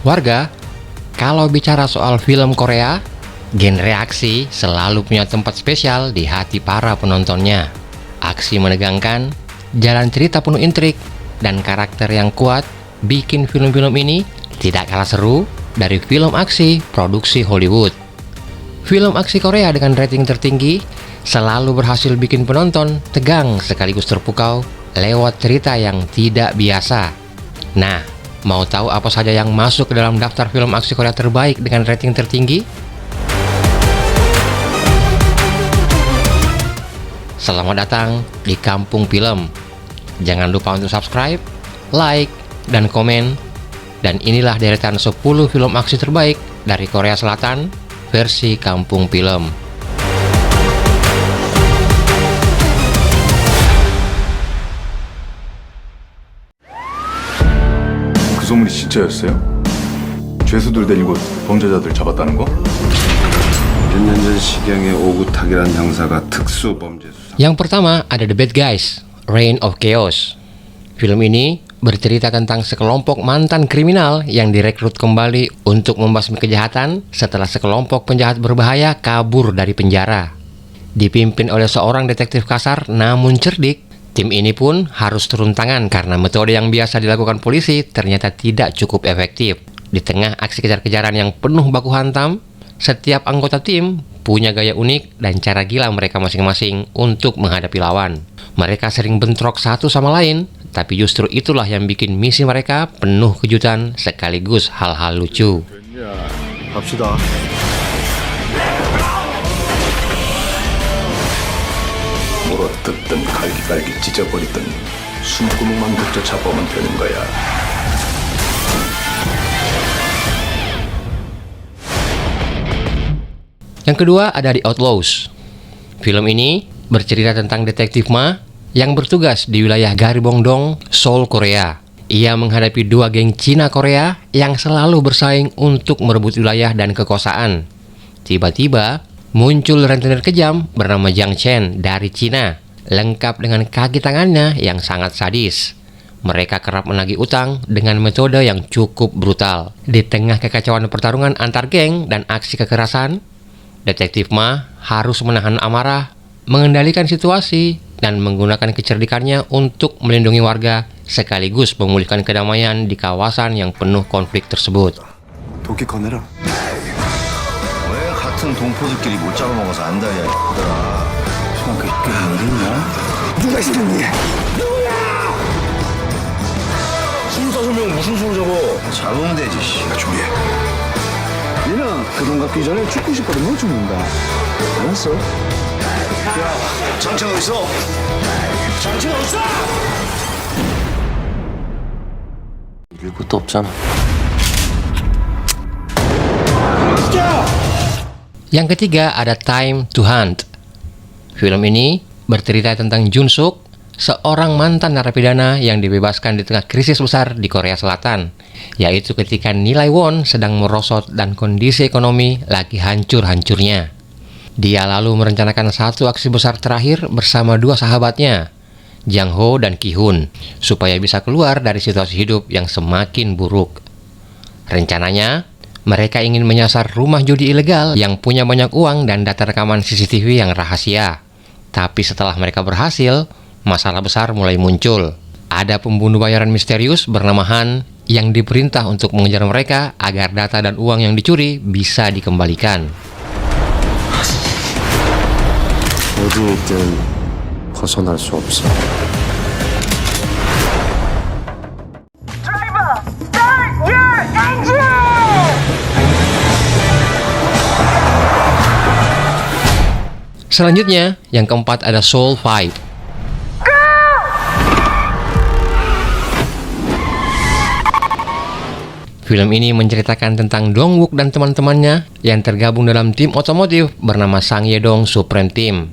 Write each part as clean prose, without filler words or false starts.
Warga, kalau bicara soal film Korea, genre aksi selalu punya tempat spesial di hati para penontonnya. Aksi menegangkan, jalan cerita penuh intrik, dan karakter yang kuat bikin film-film ini tidak kalah seru dari film aksi produksi Hollywood. Film aksi Korea dengan rating tertinggi selalu berhasil bikin penonton tegang sekaligus terpukau lewat cerita yang tidak biasa. Nah, mau tahu apa saja yang masuk ke dalam daftar film aksi Korea terbaik dengan rating tertinggi? Selamat datang di Kampung Film. Jangan lupa untuk subscribe, like, dan komen. Dan inilah deretan 10 film aksi terbaik dari Korea Selatan versi Kampung Film. 그 소문이 진짜였어요? 죄수들 데리고 범죄자들 잡았다는 거? 몇 년 전 시경의 오구탁이라는 형사가 특수범죄 수사. Yang pertama ada The Bad Guys, Reign of Chaos. Film ini bercerita tentang sekelompok mantan kriminal yang direkrut kembali untuk membasmi kejahatan setelah sekelompok penjahat berbahaya kabur dari penjara. Dipimpin oleh seorang detektif kasar namun cerdik, tim ini pun harus turun tangan karena metode yang biasa dilakukan polisi ternyata tidak cukup efektif. Di tengah aksi kejar-kejaran yang penuh baku hantam, setiap anggota tim punya gaya unik dan cara gila mereka masing-masing untuk menghadapi lawan. Mereka sering bentrok satu sama lain, tapi justru itulah yang bikin misi mereka penuh kejutan sekaligus hal-hal lucu. 갑시다. 물어뜯든 갈기갈기 찢어버리든 숨구멍만 붙여 잡으면 되는 거야. Yang kedua ada The Outlaws. Film ini bercerita tentang detektif Ma yang bertugas di wilayah Garibongdong, Seoul, Korea. Ia menghadapi dua geng Cina Korea yang selalu bersaing untuk merebut wilayah dan kekuasaan. Tiba-tiba muncul rentenir kejam bernama Jiang Chen dari Cina, lengkap dengan kaki tangannya yang sangat sadis. Mereka kerap menagih utang dengan metode yang cukup brutal. Di tengah kekacauan pertarungan antar geng dan aksi kekerasan, detektif Ma harus menahan amarah, mengendalikan situasi, dan menggunakan kecerdikannya untuk melindungi warga sekaligus memulihkan kedamaian di kawasan yang penuh konflik tersebut. 도끼 꺼내라. 왜 같은 동포들끼리 못 잡아먹어서 안달이야 얘들아. 그 일이냐? 누가 시켰니? 심사소명 무슨 수로 잡아? 잡으면 되지 씨. 준비해. 얘는 그 돈 갚기 전에 죽고 싶거든 죽는다. 알았어? 장치 어디 있어? 장치 어디 있어? 이길 것도 없잖아. Yang ketiga ada Time to Hunt. Film ini bercerita tentang Jun Suk, seorang mantan narapidana yang dibebaskan di tengah krisis besar di Korea Selatan, yaitu ketika nilai won sedang merosot dan kondisi ekonomi lagi hancur-hancurnya. Dia lalu merencanakan satu aksi besar terakhir bersama dua sahabatnya, Jang Ho dan Ki Hun, supaya bisa keluar dari situasi hidup yang semakin buruk. Rencananya, mereka ingin menyasar rumah judi ilegal yang punya banyak uang dan data rekaman CCTV yang rahasia. Tapi setelah mereka berhasil, masalah besar mulai muncul. Ada pembunuh bayaran misterius bernama Han yang diperintah untuk mengejar mereka agar data dan uang yang dicuri bisa dikembalikan. 어디 있든 벗어날 수 없어. Driver, start your engine! Selanjutnya, yang keempat ada Soul Fight. Film ini menceritakan tentang Dongwook dan teman-temannya yang tergabung dalam tim otomotif bernama Sang Yedong Supreme Team.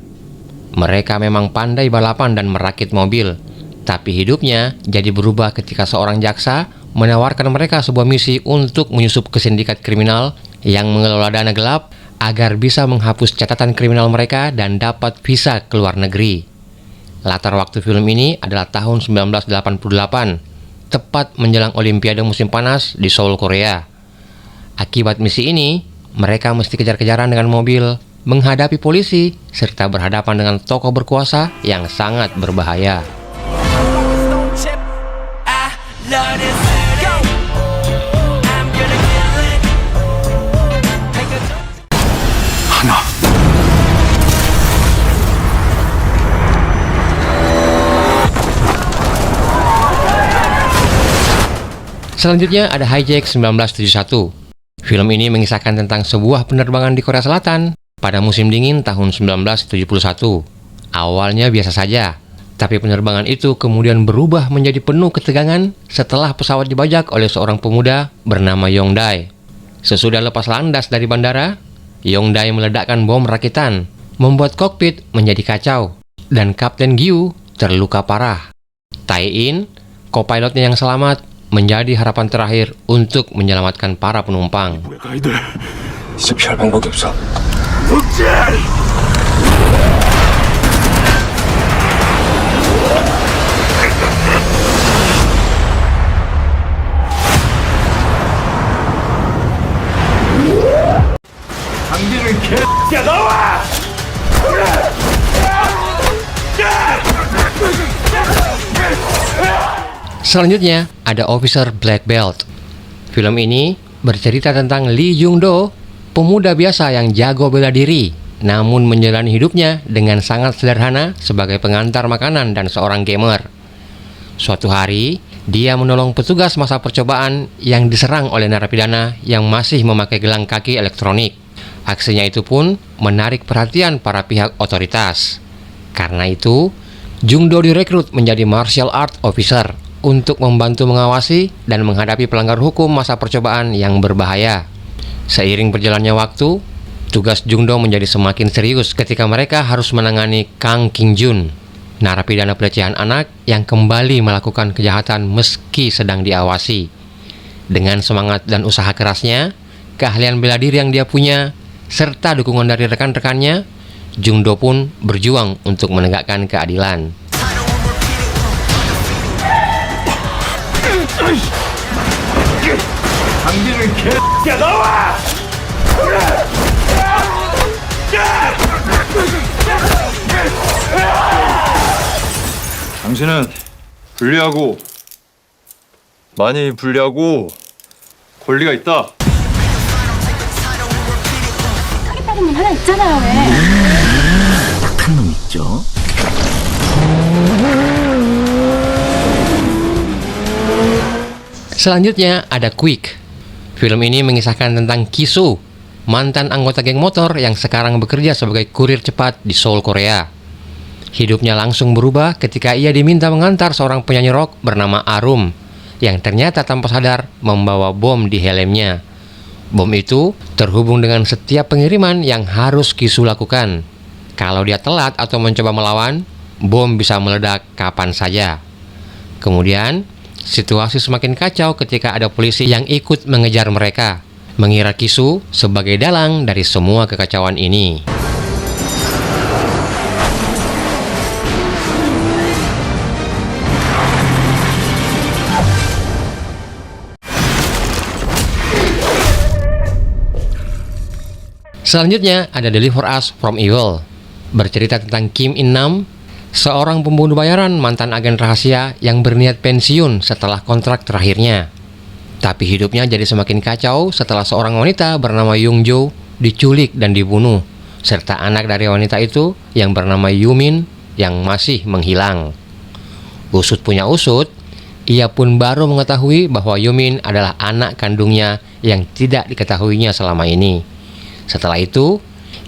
Mereka memang pandai balapan dan merakit mobil, tapi hidupnya jadi berubah ketika seorang jaksa menawarkan mereka sebuah misi untuk menyusup ke sindikat kriminal yang mengelola dana gelap agar bisa menghapus catatan kriminal mereka dan dapat visa ke luar negeri. Latar waktu film ini adalah tahun 1988, tepat menjelang Olimpiade musim panas di Seoul, Korea. Akibat misi ini, mereka mesti kejar-kejaran dengan mobil, menghadapi polisi, serta berhadapan dengan tokoh berkuasa yang sangat berbahaya. Selanjutnya ada Hijack 1971. Film ini mengisahkan tentang sebuah penerbangan di Korea Selatan pada musim dingin tahun 1971. Awalnya biasa saja, tapi penerbangan itu kemudian berubah menjadi penuh ketegangan setelah pesawat dibajak oleh seorang pemuda bernama Yongdae. Sesudah lepas landas dari bandara, Yongdae meledakkan bom rakitan, membuat kokpit menjadi kacau, dan Kapten Gyu terluka parah. Tai-in, co-pilotnya yang selamat, menjadi harapan terakhir untuk menyelamatkan para penumpang. 이제 피할 방법이 없어. Selanjutnya ada Officer Black Belt. Film ini bercerita tentang Lee Jung-do, pemuda biasa yang jago bela diri, namun menjalani hidupnya dengan sangat sederhana sebagai pengantar makanan dan seorang gamer. Suatu hari, dia menolong petugas masa percobaan yang diserang oleh narapidana yang masih memakai gelang kaki elektronik. Aksinya itu pun menarik perhatian para pihak otoritas. Karena itu, Jung-do direkrut menjadi martial art officer untuk membantu mengawasi dan menghadapi pelanggar hukum masa percobaan yang berbahaya. Seiring berjalannya waktu, tugas Jung-do menjadi semakin serius ketika mereka harus menangani Kang King-jun, narapidana pelecehan anak yang kembali melakukan kejahatan meski sedang diawasi. Dengan semangat dan usaha kerasnya, keahlian bela diri yang dia punya, serta dukungan dari rekan-rekannya, Jung-do pun berjuang untuk menegakkan keadilan. 당신은 불리하고 많이 불리하고 권리가 있다. 사기빠른 놈 하나 있잖아요, 왜? 한 놈 있죠? Selanjutnya ada Quick. Film ini mengisahkan tentang Kisu, mantan anggota geng motor yang sekarang bekerja sebagai kurir cepat di Seoul, Korea. Hidupnya langsung berubah ketika ia diminta mengantar seorang penyanyi rock bernama Arum, yang ternyata tanpa sadar membawa bom di helmnya. Bom itu terhubung dengan setiap pengiriman yang harus Kisu lakukan. Kalau dia telat atau mencoba melawan, bom bisa meledak kapan saja. Kemudian, situasi semakin kacau ketika ada polisi yang ikut mengejar mereka, mengira Kisu sebagai dalang dari semua kekacauan ini. Selanjutnya ada Deliver Us From Evil, bercerita tentang Kim In-nam, seorang pembunuh bayaran mantan agen rahasia yang berniat pensiun setelah kontrak terakhirnya. Tapi hidupnya jadi semakin kacau setelah seorang wanita bernama Young-jo diculik dan dibunuh, serta anak dari wanita itu yang bernama Yumin yang masih menghilang. Usut punya usut, ia pun baru mengetahui bahwa Yumin adalah anak kandungnya yang tidak diketahuinya selama ini. Setelah itu,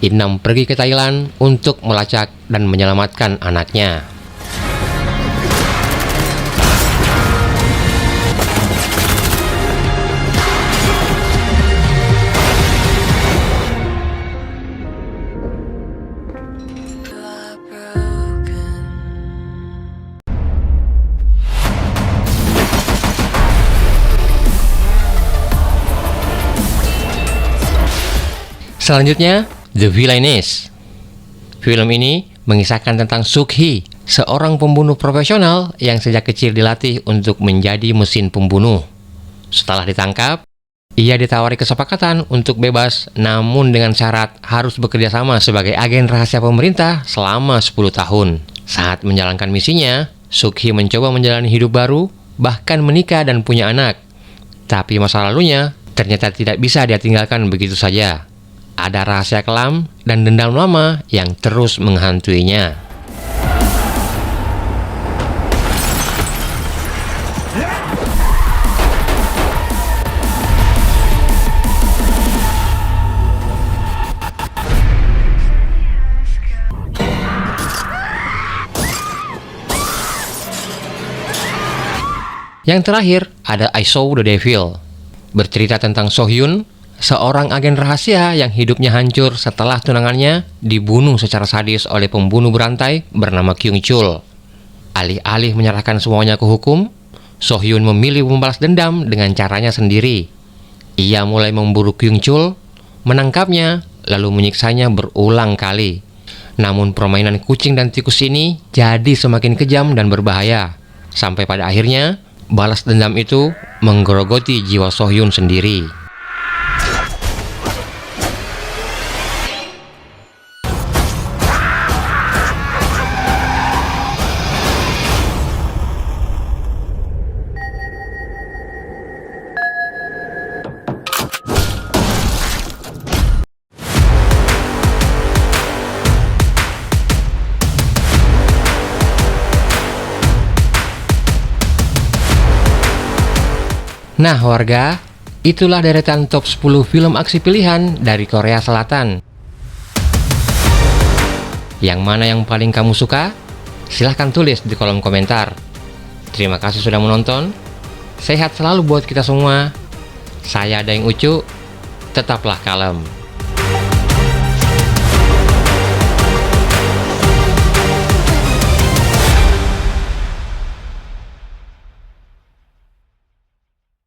In-nam pergi ke Thailand untuk melacak dan menyelamatkan anaknya. Selanjutnya, The Villainess. Film ini mengisahkan tentang Suk-hee, seorang pembunuh profesional yang sejak kecil dilatih untuk menjadi mesin pembunuh. Setelah ditangkap, Ia ditawari kesepakatan untuk bebas, namun dengan syarat harus bekerja sama sebagai agen rahasia pemerintah selama 10 tahun. Saat menjalankan misinya, Suk-hee mencoba menjalani hidup baru, bahkan menikah dan punya anak. Tapi masa lalunya ternyata tidak bisa dia tinggalkan begitu saja. Ada rahasia kelam dan dendam lama yang terus menghantuinya. Yang terakhir ada I Saw the Devil, bercerita tentang So-hyun, seorang agen rahasia yang hidupnya hancur setelah tunangannya dibunuh secara sadis oleh pembunuh berantai bernama Kyung-chul. Alih-alih menyerahkan semuanya ke hukum, So-hyun memilih membalas dendam dengan caranya sendiri. Ia mulai memburu Kyung-chul, menangkapnya, lalu menyiksanya berulang kali. Namun permainan kucing dan tikus ini jadi semakin kejam dan berbahaya, sampai pada akhirnya balas dendam itu menggerogoti jiwa So-hyun sendiri. Nah warga, itulah deretan top 10 film aksi pilihan dari Korea Selatan. Yang mana yang paling kamu suka? Silahkan tulis di kolom komentar. Terima kasih sudah menonton. Sehat selalu buat kita semua. Saya Daeng Ucu, tetaplah kalem.